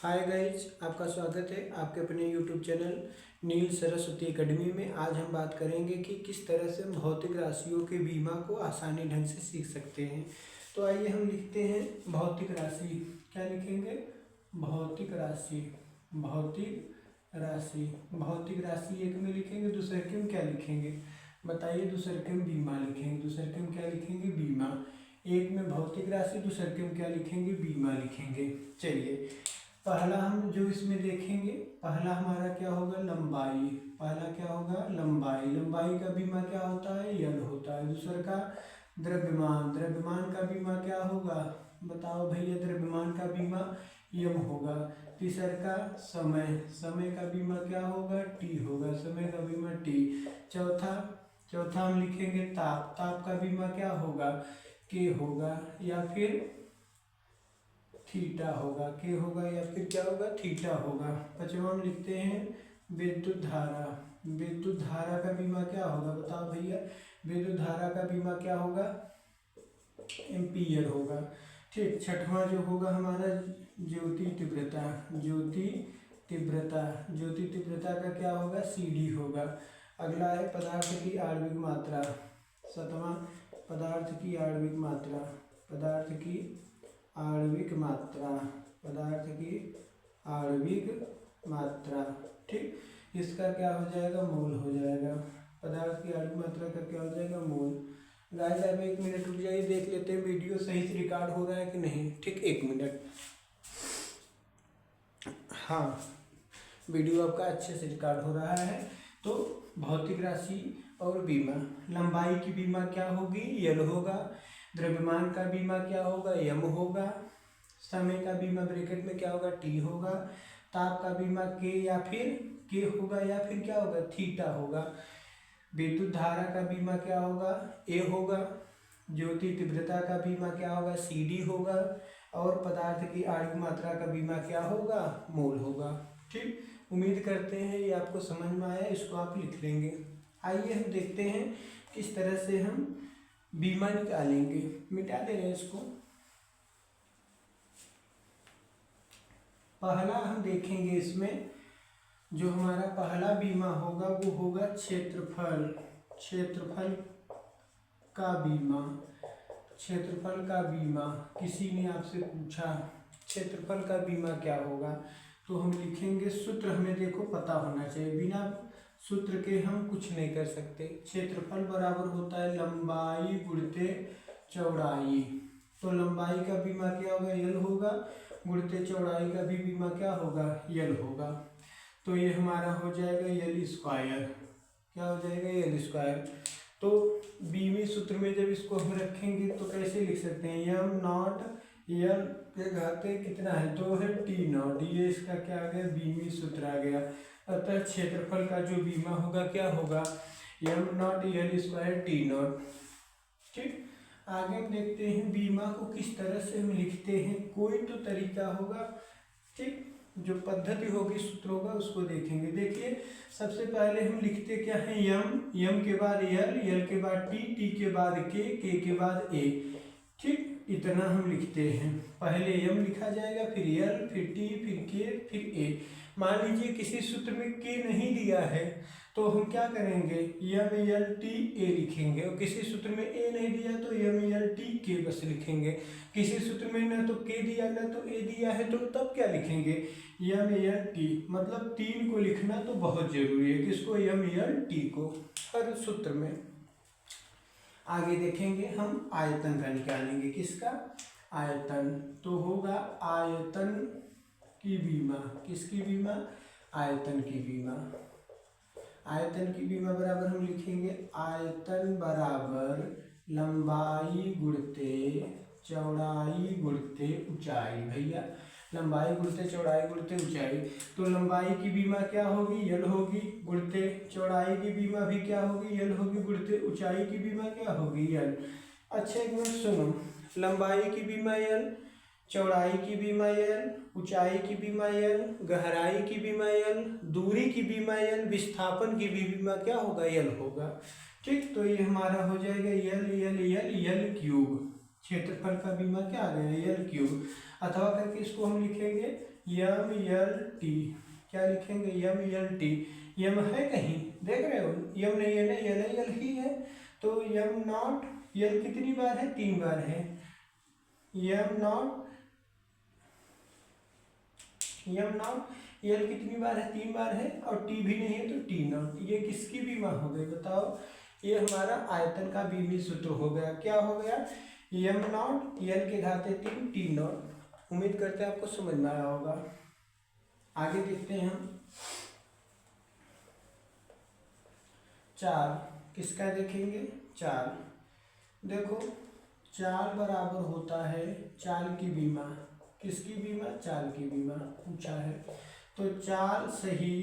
Hi guys, आपका स्वागत है आपके अपने यूट्यूब चैनल नील सरस्वती एकेडमी में। आज हम बात करेंगे कि किस तरह से हम भौतिक राशियों के बीमा को आसानी ढंग से सीख सकते हैं। तो आइए हम लिखते हैं भौतिक राशि। क्या लिखेंगे? भौतिक राशि। भौतिक राशि। भौतिक राशि एक में लिखेंगे, दूसरे के में क्या लिखेंगे बताइए? दूसरे के में बीमा लिखेंगे। दूसरे के में क्या लिखेंगे? बीमा। एक में भौतिक राशि, दूसरे के में क्या लिखेंगे? बीमा लिखेंगे। चलिए, पहला हम जो इसमें देखेंगे, पहला हमारा क्या होगा? लंबाई। पहला क्या होगा? लंबाई। लंबाई का बीमा क्या होता है? यल होता है। दूसरा का द्रव्यमान। द्रव्यमान का बीमा क्या होगा? बताओ भैया। द्रव्यमान का बीमा यम होगा। तीसरा का समय। समय का बीमा क्या होगा? टी होगा। समय का बीमा टी। चौथा हम लिखेंगे ताप। ताप का बीमा क्या होगा? के होगा या फिर थीटा होगा। के होगा या फिर क्या होगा? थीटा होगा। पांचवा हम लिखते हैं विद्युत धारा। विद्युत धारा का बीमा क्या होगा? बताओ भैया। विद्युत धारा का बीमा क्या होगा? एम्पीयर होगा। ठीक। छठवां जो होगा हमारा ज्योति तीव्रता। ज्योति तीव्रता। ज्योति तीव्रता का क्या होगा? सीडी होगा। अगला है पदार्थ की आणविक मात्रा। सातवां पदार्थ की आणविक मात्रा। पदार्थ की आणविक मात्रा। पदार्थ की आणविक मात्रा। ठीक। इसका क्या हो जाएगा? मोल हो जाएगा। पदार्थ की आणविक मात्रा का क्या हो जाएगा? मोल। गाइस आप 1 मिनट रुक जाइए, देख लेते हैं वीडियो सही से रिकॉर्ड हो रहा है कि नहीं। ठीक, 1 मिनट। हाँ, वीडियो आपका अच्छे से रिकॉर्ड हो रहा है। तो भौतिक राशि और बीमा। लंबाई की बीमा क्या होगी? यल होगा। द्रव्यमान का बीमा क्या होगा? यम होगा। समय का बीमा ब्रैकेट में क्या होगा? टी होगा। ताप का बीमा के या फिर के होगा या फिर क्या होगा? थीटा होगा। विद्युत धारा का बीमा क्या होगा? ए होगा। ज्योति तीव्रता का बीमा क्या होगा? सी डी होगा। और पदार्थ की आणविक मात्रा का बीमा क्या होगा? मोल होगा। ठीक। उम्मीद करते हैं ये आपको समझ में आया। इसको आप लिख लेंगे। आइए हम देखते हैं किस तरह से हम बीमा निकालेंगे। मिटा दे रहे हैं इसको। पहला हम देखेंगे इसमें जो हमारा पहला बीमा होगा वो होगा क्षेत्रफल। क्षेत्रफल का बीमा। क्षेत्रफल का बीमा। किसी ने आपसे पूछा क्षेत्रफल का बीमा क्या होगा, तो हम लिखेंगे सूत्र हमें देखो पता होना चाहिए। बिना सूत्र के हम कुछ नहीं कर सकते। क्षेत्रफल बराबर होता है लंबाई गुणित चौड़ाई। तो लंबाई का बीमा क्या होगा? यल होगा। गुणित चौड़ाई का भी बीमा क्या होगा? यल होगा। तो ये हमारा हो जाएगा यल स्क्वायर। क्या हो जाएगा? यल स्क्वायर। तो बीमी सूत्र में जब इसको हम रखेंगे तो कैसे लिख सकते हैं? यम नॉट यल के घाते कितना है? 2 है। T not. ये इसका क्या आ गया? बीमी सूत्र आ गया। अतः क्षेत्रफल का जो बीमा होगा क्या होगा? M nought L square T nought. ठीक। आगे देखते हैं बीमा को किस तरह से हम लिखते हैं। कोई तो तरीका होगा। ठीक। जो पद्धति होगी, सूत्र होगा, उसको देखेंगे। देखिए, सबसे पहले हम लिखते क्या है? यम। यम के बाद यल। यल के बाद टी। टी के बाद के के बाद ए। ठीक। इतना हम लिखते हैं। पहले यम लिखा जाएगा, फिर यल, फिर टी, फिर के, फिर ए। मान लीजिए किसी सूत्र में के नहीं दिया है तो हम क्या करेंगे? यम यल टी ए लिखेंगे। और किसी सूत्र में ए नहीं दिया तो यम यल टी के बस लिखेंगे। किसी सूत्र में ना तो के दिया ना तो ए दिया है तो तब क्या लिखेंगे? यम यल टी। मतलब 3 को लिखना तो बहुत जरूरी है। किसको? यम यल टी को, हर सूत्र में। आगे देखेंगे हम आयतन का निकालेंगे। किसका? आयतन। तो होगा आयतन की बीमा। किसकी बीमा? आयतन की बीमा। आयतन की बीमा बराबर हम लिखेंगे आयतन बराबर लंबाई गुणिते चौड़ाई गुणिते ऊंचाई। भैया, लंबाई गुणिते चौड़ाई गुणिते ऊंचाई। तो लंबाई की बीमा क्या होगी? यल होगी। गुणिते चौड़ाई की बीमा भी क्या होगी? यल होगी। गुणिते ऊंचाई की बीमा क्या होगी? यल। अच्छा, एक मिनट सुनो। लंबाई की बीमा यल, चौड़ाई की बीमा यल, ऊंचाई की बीमा यल, गहराई की बीमा यल, दूरी की बीमा यल, विस्थापन की भी बीमा क्या होगा? यल होगा। ठीक। तो ये हमारा हो जाएगा यल यल यल यल क्यूब। क्षेत्रफल का बीमा क्या आ गया, एल क्यूब। अथवा करके इसको हम लिखेंगे यम एल टी। क्या लिखेंगे, यम एल टी। यम है कहीं, देख रहे हो, यम नहीं है ना, एल ही है। तो यम नॉट एल कितनी बार है, 3 बार है। यम नॉट एल कितनी बार है, 3 बार है। और टी भी नहीं है तो टी नॉट। ये किसकी बीमा हो गई बताओ, ये हमारा आयतन का बीमी सूत्र हो गया। क्या हो गया, यम नॉट एल के घाते 3 टी नॉट। उम्मीद करते हैं आपको समझ में आया होगा। आगे देखते हैं हम 4, किसका देखेंगे, 4। देखो चाल बराबर होता है चाल की बीमा। किसकी बीमा, चाल की बीमा पूछा है। तो चाल सही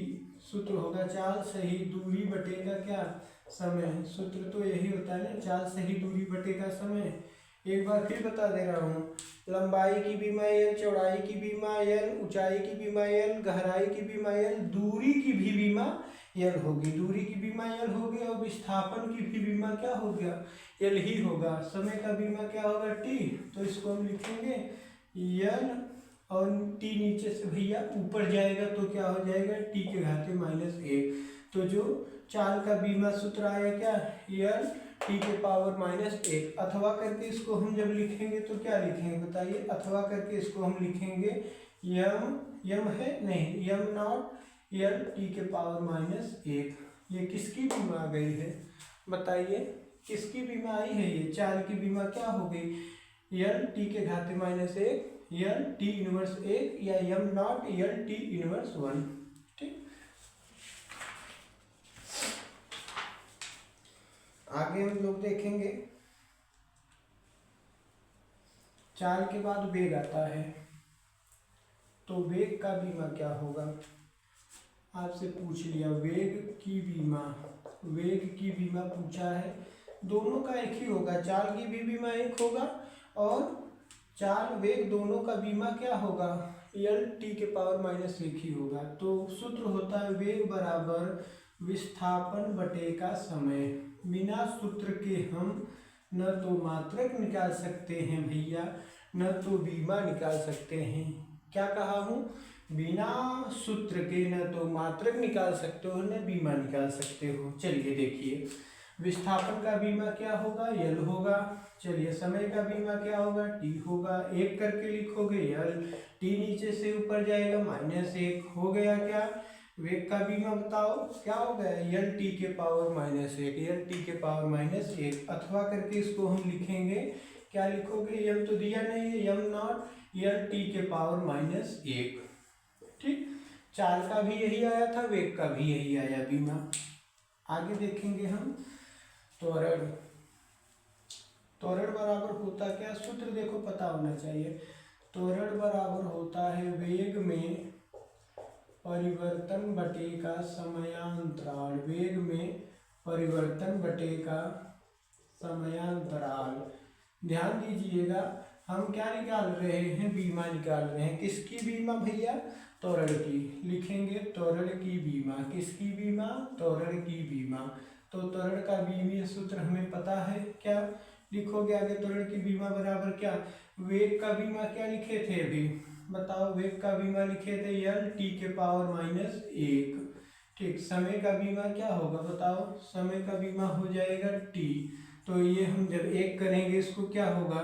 सूत्र होगा, चाल सही दूरी बटेगा क्या, समय। सूत्र तो यही होता है ना, चाल सही दूरी बटेगा समय। एक बार फिर बता दे रहा हूँ, लंबाई की बीमा एल, चौड़ाई की बीमा एल, ऊंचाई की बीमा एल, गहराई की बीमा एल, दूरी की भी बीमा एल होगी। दूरी की बीमा एल होगी और विस्थापन की भी बीमा क्या हो गया, एल ही होगा। समय का बीमा क्या होगा, टी। तो इसको हम लिखेंगे एल और टी नीचे से भैया ऊपर जाएगा तो क्या हो जाएगा, टी के घाते -1। तो जो चाल का बीमा सूत्र आया क्या, एल टी के पावर -1। अथवा करके इसको हम जब लिखेंगे तो क्या लिखेंगे बताइए, अथवा करके इसको हम लिखेंगे यम है नहीं, यम नॉट एल टी के पावर -1। ये किसकी बीमा आ गई है बताइए, किसकी बीमा आई है, ये चाल की बीमा क्या हो गई, एल टी के घाते -1, एल टी इनवर्स 1 या यम नॉट एल टी इनवर्स 1। ठीक, आगे हम लोग देखेंगे चाल के बाद वेग आता है। तो वेग का बीमा क्या होगा, आपसे पूछ लिया वेग की बीमा। वेग की बीमा पूछा है, दोनों का एक ही होगा, चाल की भी बीमा एक होगा और चाल वेग दोनों का बीमा क्या होगा, एल टी के पावर -1 ही होगा। तो सूत्र होता है वेग बराबर विस्थापन बटे का समय। बिना सूत्र के हम न तो मात्रक निकाल सकते हैं भैया, न तो बीमा निकाल सकते हैं। क्या कहा हूँ, बिना सूत्र के न तो मात्रक निकाल सकते हो न बीमा निकाल सकते हो। चलिए देखिए, विस्थापन का बीमा क्या होगा, एल होगा। चलिए समय का बीमा क्या होगा, टी होगा। एक करके लिखोगे एल, टी नीचे से ऊपर जाएगा -1 हो गया। क्या वेग का बीमा बताओ क्या हो गया, एल टी के पावर -1, एल टी के पावर -1। अथवा करके इसको हम लिखेंगे, क्या लिखोगे, एम तो दिया नहीं है, एम नॉट एल टी के पावर -1। ठीक, चाल का भी यही आया था, वेग का भी यही आया बीमा। आगे देखेंगे हम त्वरण। त्वरण बराबर होता क्या, सूत्र देखो पता होना चाहिए। त्वरण बराबर होता है वेग में परिवर्तन बटे का समयांतराल। वेग में परिवर्तन बटे का समयांतराल। ध्यान दीजिएगा, हम क्या निकाल रहे हैं, बीमा निकाल रहे हैं। किसकी बीमा भैया, त्वरण की। लिखेंगे त्वरण की बीमा। किसकी बीमा, त्वरण की बीमा। तो त्वरण का बीमीय सूत्र हमें पता है, क्या लिखोगे आगे, त्वरण की बीमा बराबर क्या, वेग का बीमा क्या लिखे थे अभी बताओ, वेग का बीमा लिखे थे एल टी के पावर -1। ठीक, समय का बीमा क्या होगा बताओ, समय का बीमा हो जाएगा टी। तो ये हम जब एक करेंगे इसको क्या होगा,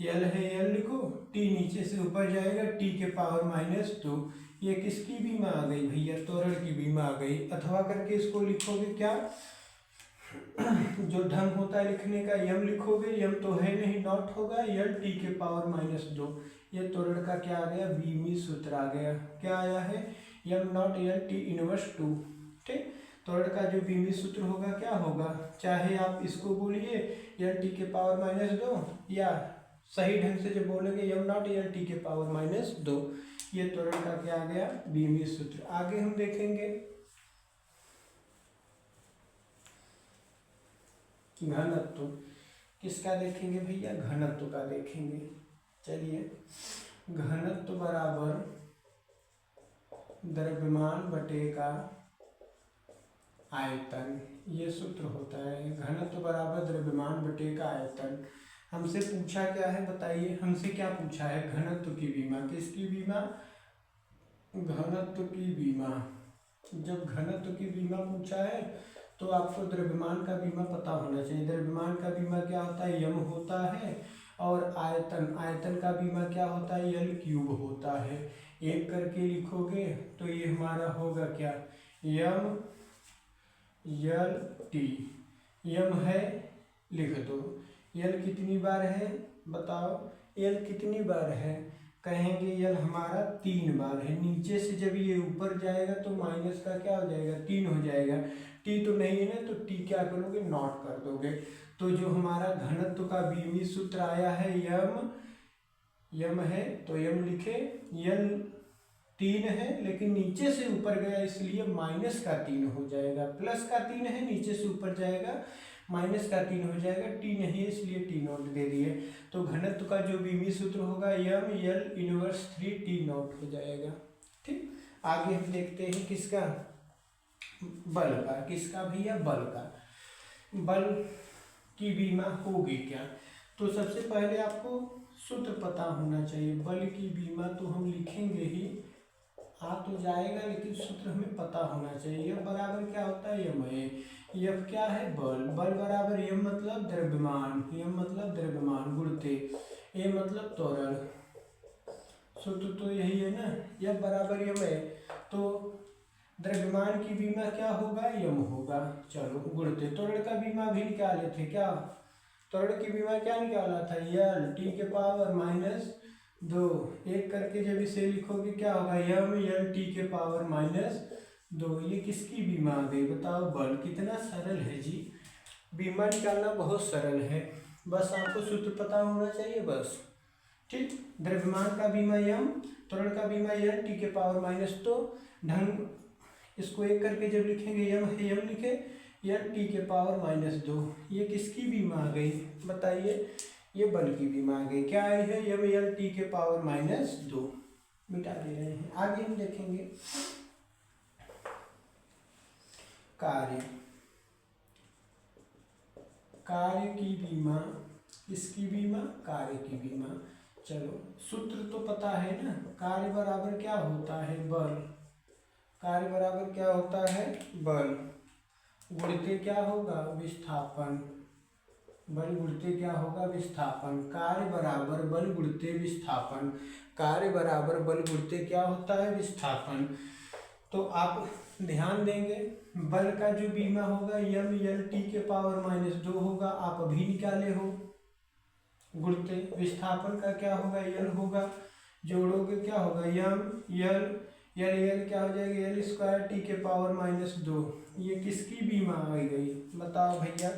एल है एल लिखो, टी नीचे से ऊपर जाएगा, टी के पावर -2। ये किसकी बीमा आ गई भैया, त्वरण की बीमा आ गई। अथवा करके इसको लिखोगे क्या, जो ढंग होता है लिखने का, यम लिखोगे, यम तो है नहीं, नॉट होगा, एल टी के पावर -2। ये त्वरण का क्या आ गया, बीमी सूत्र आ गया। क्या आया है, यम नॉट एल टी इनवर्स 2। ठीक, त्वरण का जो बीमी सूत्र होगा क्या होगा, चाहे आप इसको बोलिए एल टी के पावर -2 या सही ढंग से जो बोलेंगे यम नॉट एल टी के पावर -2। ये त्वरण का क्या आ गया, बीमी सूत्र। आगे हम देखेंगे घनत्व। किसका देखेंगे भैया, घनत्व का देखेंगे। चलिए, घनत्व बराबर द्रव्यमान बटे का आयतन। ये सूत्र होता है, घनत्व बराबर द्रव्यमान बटे का आयतन। हमसे पूछा क्या है बताइए, हमसे क्या पूछा है, घनत्व की बीमा, किसकी बीमा, घनत्व की बीमा। जब घनत्व की बीमा पूछा है तो आपको द्रव्यमान का बीमा पता होना चाहिए। द्रव्यमान का बीमा क्या होता है, यम होता है, और आयतन का बीमा क्या होता है, यल क्यूब होता है। एक करके लिखोगे तो ये हमारा होगा क्या, यम यल टी। यम है, लिख दो। यल कितनी बार है बताओ, यल कितनी बार है, कहेंगे यल हमारा 3 बार है। नीचे से जब ये ऊपर जाएगा तो माइनस का क्या हो जाएगा, 3 हो जाएगा। टी तो नहीं है ना, तो टी क्या करोगे, नॉट कर दोगे। तो जो हमारा घनत्व का बीमी सूत्र आया है, यम है तो यम लिखे, यल 3 है लेकिन नीचे से ऊपर गया इसलिए माइनस का 3 हो जाएगा, प्लस का 3 है नीचे से ऊपर जाएगा माइनस का 3 हो जाएगा, टी नहीं है इसलिए टी नॉट दे दिए। तो घनत्व का जो बीमी सूत्र होगा यम यल इनवर्स 3 टी नॉट हो जाएगा। ठीक, आगे हम देखते हैं किसका, बल का। किसका भैया, बल का। बल की बीमा होगी क्या, तो सबसे पहले आपको सूत्र पता होना चाहिए। बल की बीमा तो हम लिखेंगे ही, आ तो जाएगा लेकिन सूत्र हमें पता होना चाहिए। यह बराबर क्या होता है, यम है। यफ क्या है, बल। बल बराबर यम मतलब द्रव्यमान, यम मतलब द्रव्यमान गुणित ए मतलब त्वरण। सूत्र तो यही है ना, यफ बराबर यम है, तो द्रव्यमान की बीमा क्या होगा, यम होगा। चलो गुणित त्वरण का बीमा भी निकाले थे क्या, त्वरण की बीमा क्या निकाला था, यल टी के पावर माइनस 2। एक करके जब इसे लिखोगे क्या होगा, यम यल टी के पावर माइनस 2। ये किसकी बीमा आ गई बताओ, बल। कितना सरल है जी, बीमा निकालना बहुत सरल है, बस आपको सूत्र पता होना चाहिए बस। ठीक, द्रव्यमान का बीमा यम, त्वरण का बीमा यल टी के पावर माइनस 2। ढंग इसको एक करके जब लिखेंगे, यम है यम लिखे, यल टी के पावर माइनस 2। ये किसकी बीमा आ गई बताइए, ये बल की बीमा आ गई। क्या आई है, यम यल टी के पावर माइनस 2। मिटा दे रहे हैं। आगे हम देखेंगे कार्य। कार्य की बीमा, किसकी बीमा, कार्य की बीमा। चलो सूत्र तो पता है ना, कार्य बराबर क्या होता है, बल। कार्य बराबर क्या होता है, बल गुणित क्या होगा, विस्थापन। बल गुणित क्या होगा, विस्थापन। कार्य बराबर बल गुणित विस्थापन। कार्य बराबर बल गुणित क्या होता है, विस्थापन। तो आप ध्यान देंगे, बल का जो बीमा होगा यम यल टी के पावर माइनस 2 होगा, आप अभी निकाले हो। गुणित विस्थापन का क्या होगा, यल होगा, जोड़ोगे क्या होगा, यम यल यल यल क्या हो जाएगा, यल स्क्वायर टी के पावर माइनस 2। ये किसकी बीमा आ गई बताओ भैया,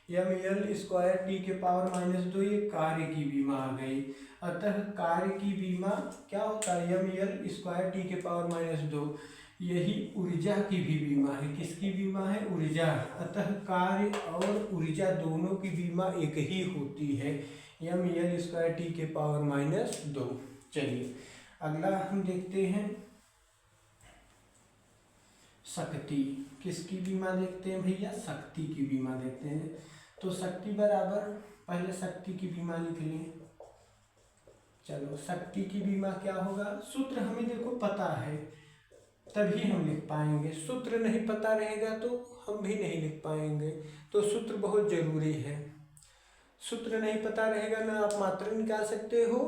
यम यल स्क्वायर टी के पावर माइनस 2, ये कार्य की बीमा आ गई। अतः कार्य की बीमा क्या होता है, यम यल स्क्वायर टी के पावर माइनस 2। यही ऊर्जा की भी बीमा है, किसकी बीमा है, ऊर्जा। अतः कार्य और ऊर्जा दोनों की बीमा एक ही होती है, यम यल स्क्वायर टी के पावर माइनस 2। चलिए अगला हम देखते हैं शक्ति। किसकी बीमा देखते हैं भैया, शक्ति की बीमा देखते हैं। तो शक्ति बराबर, पहले शक्ति की बीमा लिख लें। चलो शक्ति की बीमा क्या होगा, सूत्र हमें देखो पता है तभी हम लिख पाएंगे, सूत्र नहीं पता रहेगा तो हम भी नहीं लिख पाएंगे। तो सूत्र बहुत जरूरी है, सूत्र नहीं पता रहेगा ना आप मात्रा निकाल सकते हो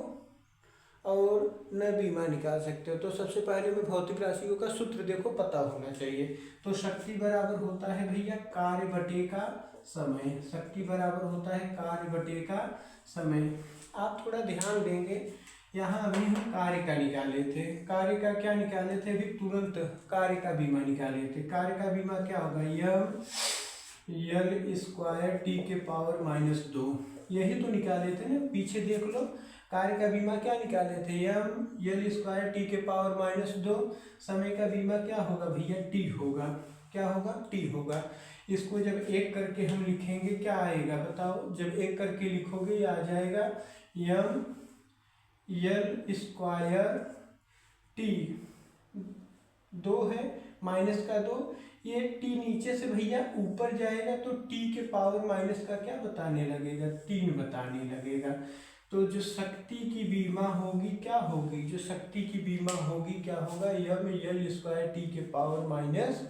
और न बीमा निकाल सकते हो। तो सबसे पहले में भौतिक राशियों का सूत्र देखो पता होना चाहिए। तो शक्ति बराबर होता है भैया कार्य बटे का समय। शक्ति बराबर होता है कार्य बटे का समय। आप थोड़ा ध्यान देंगे, यहाँ अभी हम कार्य का निकाले थे, कार्य का क्या निकाले थे, अभी तुरंत कार्य का बीमा निकाले थे। कार्य का बीमा क्या होगा, यम यल स्क्वायर टी के पावर माइनस 2। यही तो निकाले थे ना, पीछे देख लो, कार्य का बीमा क्या निकाले थे, यम यल स्क्वायर टी के पावर माइनस 2। समय का बीमा क्या होगा भैया, टी होगा। क्या होगा, टी होगा। इसको जब एक करके हम लिखेंगे क्या आएगा बताओ, जब एक करके लिखोगे ये आ जाएगा यम यल स्क्वायर टी, 2 है माइनस का 2, ये टी नीचे से भैया ऊपर जाएगा तो टी के पावर माइनस का क्या बताने लगेगा, 3 बताने लगेगा। तो जो शक्ति की बीमा होगी क्या होगी, जो शक्ति की बीमा होगी क्या होगा, यम यल स्क्वायर टी के पावर माइनस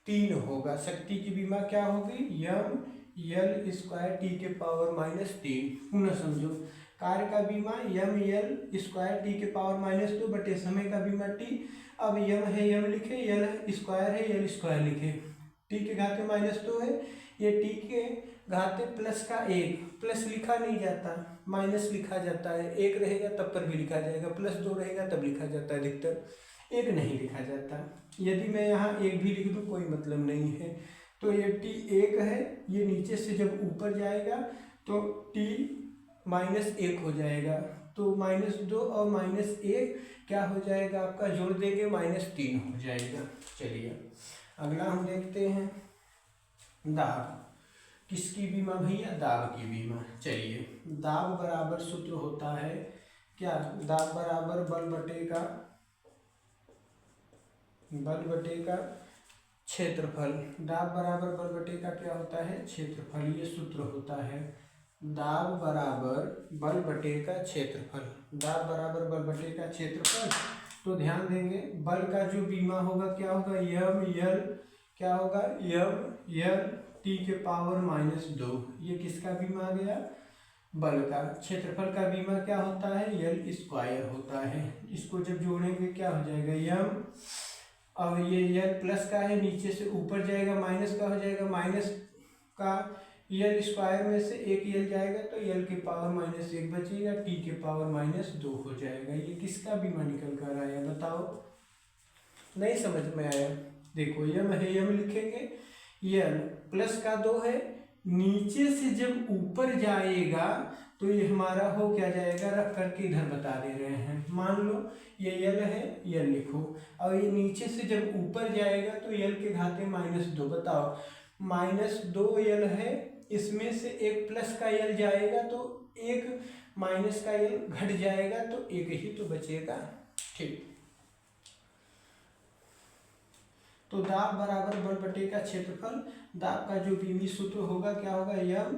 3 होगा। शक्ति की बीमा क्या होगी, यम यल स्क्वायर टी के पावर माइनस 3। पुनः समझो, कार्य का बीमा यम यल स्क्वायर टी के पावर माइनस 2 बटे समय का बीमा टी। अब यम है यम लिखे, यल स्क्वायर है यल स्क्वायर लिखे, टी के घाते माइनस 2 है, ये टी के घाते प्लस का 1, प्लस लिखा नहीं जाता माइनस लिखा जाता है, 1 रहेगा तब पर भी लिखा जाएगा, प्लस 2 रहेगा तब लिखा जाता है, अधिकतर 1 नहीं लिखा जाता। यदि मैं यहाँ 1 भी लिख दूँ कोई मतलब नहीं है। तो ये टी 1 है, ये नीचे से जब ऊपर जाएगा तो टी -1 हो जाएगा। तो -2 और -1 क्या हो जाएगा आपका, जोड़ देंगे -3 हो जाएगा। चलिए अगला हम देखते हैं दाब। किसकी बीमा भैया, दाब की बीमा। चलिए दाब बराबर सूत्र होता है क्या, दाब बराबर बल बटे का क्षेत्रफल। दाब बराबर बल बटे का क्या होता है, क्षेत्रफल, ये सूत्र होता है। दाब बराबर बल बटे का क्षेत्रफल, दाब बराबर बल बटे का क्षेत्रफल। तो ध्यान देंगे बल का जो बीमा होगा क्या होगा, यम यल क्या होगा, यम यल टी के पावर -2। ये किसका बीमा आ गया, बल का। क्षेत्रफल का बीमा क्या होता है, यल स्क्वायर होता है। इसको जब जोड़ेंगे क्या हो जाएगा, यम, अब ये यल प्लस का है, नीचे से ऊपर जाएगा माइनस का हो जाएगा, माइनस का यल स्क्वायर में से 1 यल जाएगा तो यल के पावर -1 बचेगा, टी के पावर -2 हो जाएगा। ये किसका बीमा निकल कर आया बताओ, नहीं समझ में आया। देखो यम है यम लिखेंगे, यल प्लस का 2 है, नीचे से जब ऊपर जाएगा तो ये हमारा हो क्या जाएगा, रख करके इधर बता दे रहे हैं। मान लो ये यल है, यल लिखो, और ये नीचे से जब ऊपर जाएगा तो यल के घाते -2। बताओ -2 यल है, इसमें से एक प्लस का यल जाएगा तो एक माइनस का यल घट जाएगा तो एक ही तो बचेगा। ठीक, तो दाब बराबर बल बटे का क्षेत्रफल। दाब का जो बीमी सूत्र होगा क्या होगा, यम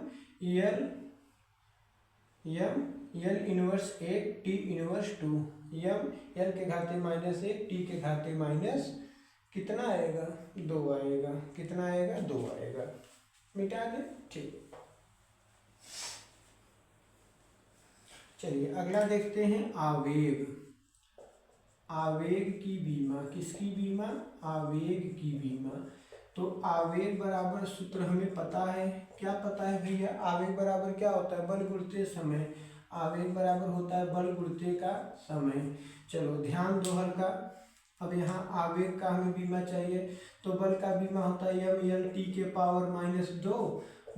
यल इनवर्स 1 टी इनवर्स 2। यम यल के घाते -1 टी के घाते माइनस कितना आएगा, 2 आएगा। कितना आएगा, 2 आएगा। मिटा दे, ठीक। चलिए अगला देखते हैं आवेग। आवेग की बीमा, किसकी बीमा, आवेग की बीमा। तो आवेग बराबर सूत्र हमें पता है, क्या पता है भैया, आवेग बराबर क्या होता है, बल गुणित समय। आवेग बराबर होता है बल गुणित का समय। चलो ध्यान दो हल्का, अब यहाँ आवेग का हमें बीमा चाहिए तो बल का बीमा होता है यम यल टी के पावर -2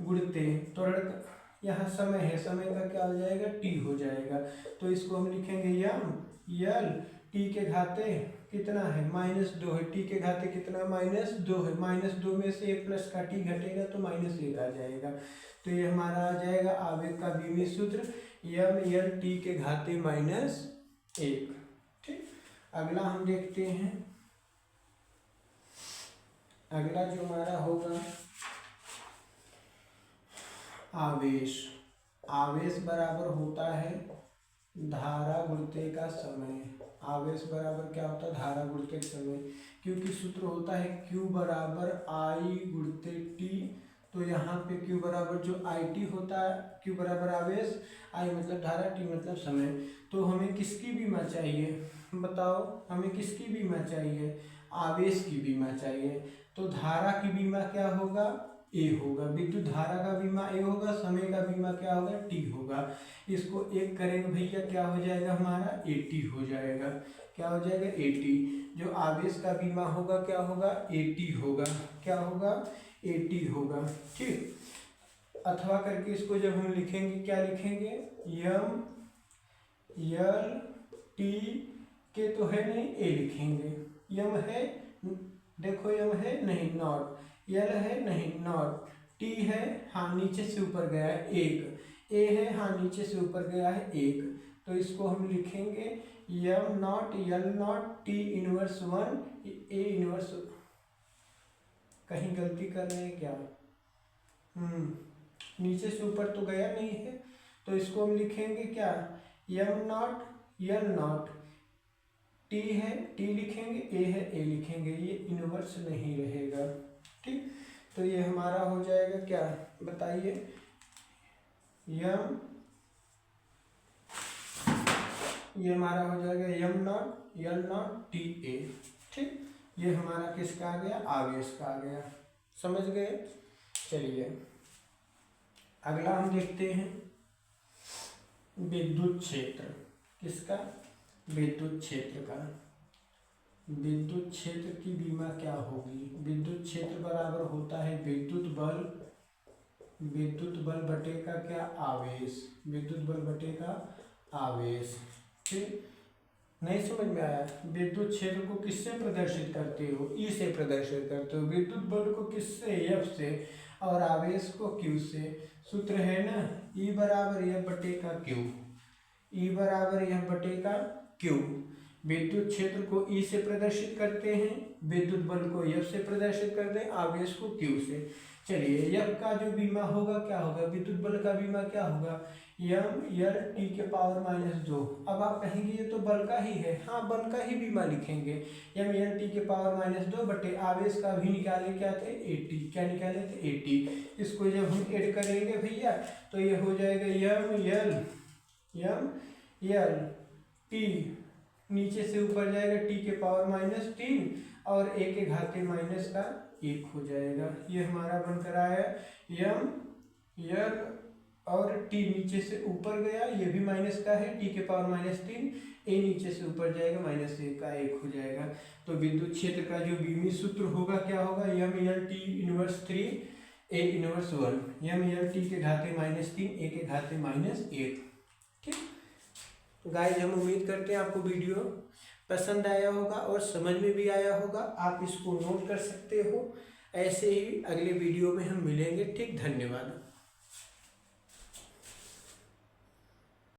गुणित त्वरण, यहाँ समय है, समय का क्या हो जाएगा, टी हो जाएगा। तो इसको हम लिखेंगे यम यल टी के घाते कितना है, -2 है, टी के घाते कितना -2 है, -2 में से 1 प्लस का टी घटेगा तो -1 आ जाएगा। तो ये हमारा आ जाएगा आवेग का बीमी सूत्र, यम यल टी के घाते -1। ठीक, अगला हम देखते हैं, अगला जो हमारा होगा आवेश। आवेश बराबर होता है धारा गुणित का समय। आवेश बराबर क्या होता है, धारा गुणित समय, क्योंकि सूत्र होता है Q बराबर I गुणित T। तो यहाँ पे Q बराबर जो IT होता है, Q बराबर आवेश, I मतलब धारा, T मतलब समय। तो हमें किसकी बीमा चाहिए बताओ, हमें किसकी बीमा चाहिए, आवेश की बीमा चाहिए। तो धारा की बीमा क्या होगा, A होगा, विद्युत धारा का बीमा A होगा, समय का बीमा क्या होगा, T होगा। इसको एक करेंगे भैया क्या हो जाएगा हमारा, AT हो जाएगा। क्या हो जाएगा, AT। जो आवेश का बीमा होगा क्या होगा, AT होगा। क्या होगा, AT होगा। ठीक, अथवा करके इसको जब हम लिखेंगे क्या लिखेंगे, यम यल टी के तो है नहीं, A लिखेंगे। यम है, देखो यम है नहीं, नॉट, यल है नहीं, नॉट, टी है हाँ नीचे से ऊपर गया है 1, ए है हाँ नीचे से ऊपर गया है 1। तो इसको हम लिखेंगे M nought L nought T inverse 1 A inverse कहीं गलती कर रहे हैं क्या? नीचे से ऊपर तो गया नहीं है, तो इसको हम लिखेंगे क्या, m not n not, t है t लिखेंगे, a है a लिखेंगे, ये इनवर्स नहीं रहेगा। ठीक, तो ये हमारा हो जाएगा क्या, बताइए, ये हमारा हो जाएगा m not n not t a। ठीक, ये हमारा किसका आ गया, आवेश का आ गया। समझ गए? चलिए अगला हम देखते हैं विद्युत क्षेत्र। किसका? विद्युत क्षेत्र का। विद्युत क्षेत्र की विमा क्या होगी? विद्युत क्षेत्र बराबर होता है विद्युत बल बटे का क्या, आवेश, विद्युत बल बटे का आवेश। ठीक, नहीं समझ में आया? विद्युत क्षेत्र को किससे प्रदर्शित करते हो, ई से प्रदर्शित करते हो, विद्युत बल को किससे, एफ से, और आवेश को क्यू से। सूत्र है ना, ई बराबर एफ बटे का क्यू, ई बराबर एफ बटे का क्यू। विद्युत क्षेत्र को ई से प्रदर्शित करते हैं, विद्युत बल को एफ से प्रदर्शित करते हैं, आवेश को क्यू से। चलिए एफ का जो बीमा होगा क्या होगा, विद्युत बल का बीमा क्या होगा, m/10⁻²। अब आप कहेंगे ये तो बल का ही है, हाँ बल का ही बीमा लिखेंगे, m/10⁻² बटे आवेश का भी निकाले क्या थे, 80। क्या निकाले थे, 80। इसको जब हम ऐड करेंगे भैया तो ये हो जाएगा m t, नीचे से ऊपर जाएगा t⁻³ और a के घाते माइनस का 1 हो जाएगा। ये हमारा बनकर आया m और t नीचे से ऊपर गया, ये भी माइनस का है, t⁻³ a नीचे से ऊपर जाएगा, -1 का 1 हो जाएगा। तो विद्युत क्षेत्र का जो बीमी सूत्र होगा क्या होगा, m/L(T⁻3 A⁻1), m/L(T) के घाते -3 a के घाते -1। ठीक, गाइस हम उम्मीद करते हैं आपको वीडियो पसंद आया होगा और समझ में भी आया होगा। आप इसको नोट कर सकते हो। ऐसे ही अगले वीडियो में हम मिलेंगे। ठीक, धन्यवाद।